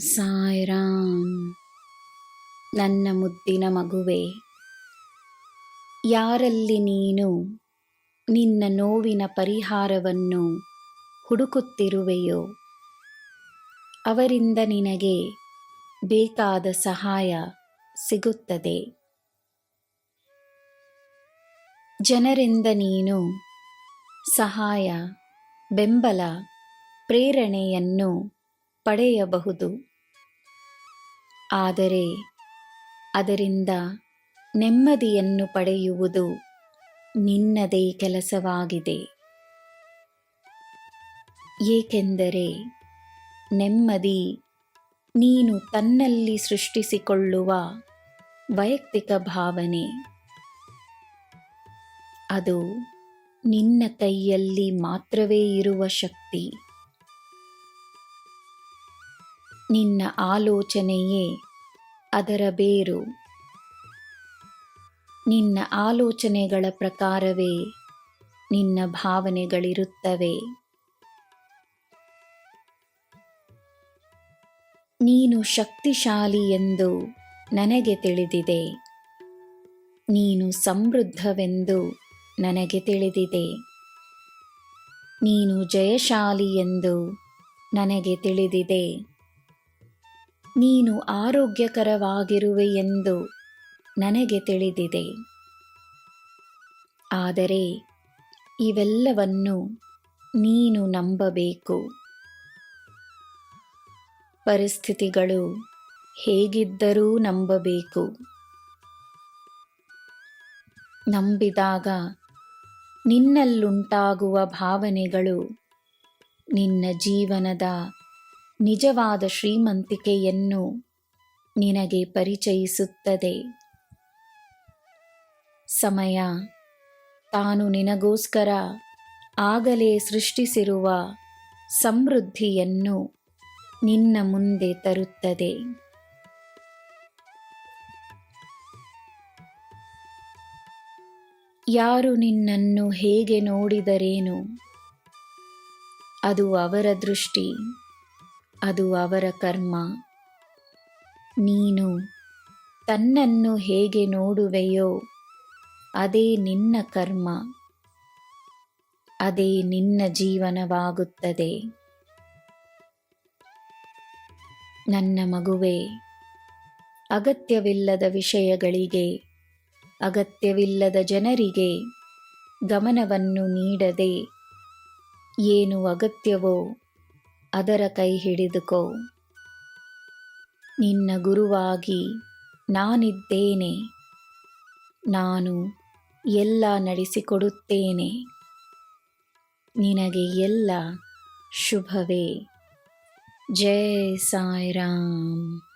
ಸಾಯಿರಾಮ್. ನನ್ನ ಮುದ್ದಿನ ಮಗುವೆ, ಯಾರಲ್ಲಿ ನೀನು ನಿನ್ನ ನೋವಿನ ಪರಿಹಾರವನ್ನು ಹುಡುಕುತ್ತಿರುವೆಯೋ ಅವರಿಂದ ನಿನಗೆ ಬೇಕಾದ ಸಹಾಯ ಸಿಗುತ್ತದೆ. ಜನರಿಂದ ನೀನು ಸಹಾಯ, ಬೆಂಬಲ, ಪ್ರೇರಣೆಯನ್ನು ಪಡೆಯಬಹುದು. ಆದರೆ ಅದರಿಂದ ನೆಮ್ಮದಿಯನ್ನು ಪಡೆಯುವುದು ನಿನ್ನದೇ ಕೆಲಸವಾಗಿದೆ. ಏಕೆಂದರೆ ನೆಮ್ಮದಿ ನೀನು ತನ್ನಲ್ಲಿ ಸೃಷ್ಟಿಸಿಕೊಳ್ಳುವ ವೈಯಕ್ತಿಕ ಭಾವನೆ. ಅದು ನಿನ್ನ ಕೈಯಲ್ಲಿ ಮಾತ್ರವೇ ಇರುವ ಶಕ್ತಿ. ನಿನ್ನ ಆಲೋಚನೆಯೇ ಅದರ ಬೇರು. ನಿನ್ನ ಆಲೋಚನೆಗಳ ಪ್ರಕಾರವೇ ನಿನ್ನ ಭಾವನೆಗಳಿರುತ್ತವೆ. ನೀನು ಶಕ್ತಿಶಾಲಿ ಎಂದು ನನಗೆ ತಿಳಿದಿದೆ. ನೀನು ಸಮೃದ್ಧವೆಂದು ನನಗೆ ತಿಳಿದಿದೆ. ನೀನು ಜಯಶಾಲಿ ಎಂದು ನನಗೆ ತಿಳಿದಿದೆ. ನೀನು ಆರೋಗ್ಯಕರವಾಗಿರುವೆ ಎಂದು ನನಗೆ ತಿಳಿದಿದೆ. ಆದರೆ ಇವೆಲ್ಲವನ್ನು ನೀನು ನಂಬಬೇಕು. ಪರಿಸ್ಥಿತಿಗಳು ಹೇಗಿದ್ದರೂ ನಂಬಬೇಕು. ನಂಬಿದಾಗ ನಿನ್ನಲ್ಲುಂಟಾಗುವ ಭಾವನೆಗಳು ನಿನ್ನ ಜೀವನದ ನಿಜವಾದ ಶ್ರೀಮಂತಿಕೆಯನ್ನು ನಿನಗೆ ಪರಿಚಯಿಸುತ್ತದೆ. ಸಮಯ ತಾನು ನಿನಗೋಸ್ಕರ ಆಗಲೇ ಸೃಷ್ಟಿಸಿರುವ ಸಮೃದ್ಧಿಯನ್ನು ನಿನ್ನ ಮುಂದೆ ತರುತ್ತದೆ. ಯಾರು ನಿನ್ನನ್ನು ಹೇಗೆ ನೋಡಿದರೇನು, ಅದು ಅವರ ದೃಷ್ಟಿ, ಅದು ಅವರ ಕರ್ಮ. ನೀನು ತನ್ನನ್ನು ಹೇಗೆ ನೋಡುವೆಯೋ ಅದೇ ನಿನ್ನ ಕರ್ಮ, ಅದೇ ನಿನ್ನ ಜೀವನವಾಗುತ್ತದೆ. ನನ್ನ ಮಗುವೆ, ಅಗತ್ಯವಿಲ್ಲದ ವಿಷಯಗಳಿಗೆ, ಅಗತ್ಯವಿಲ್ಲದ ಜನರಿಗೆ ಗಮನವನ್ನು ನೀಡದೆ ಏನು ಅಗತ್ಯವೋ ಅದರ ಕೈ ಹಿಡಿದುಕೋ. ನಿನ್ನ ಗುರುವಾಗಿ ನಾನಿದ್ದೇನೆ. ನಾನು ಎಲ್ಲ ನಡೆಸಿಕೊಡುತ್ತೇನೆ. ನಿನಗೆ ಎಲ್ಲ ಶುಭವೇ. ಜೈ ಸಾಯಿರಾಮ್.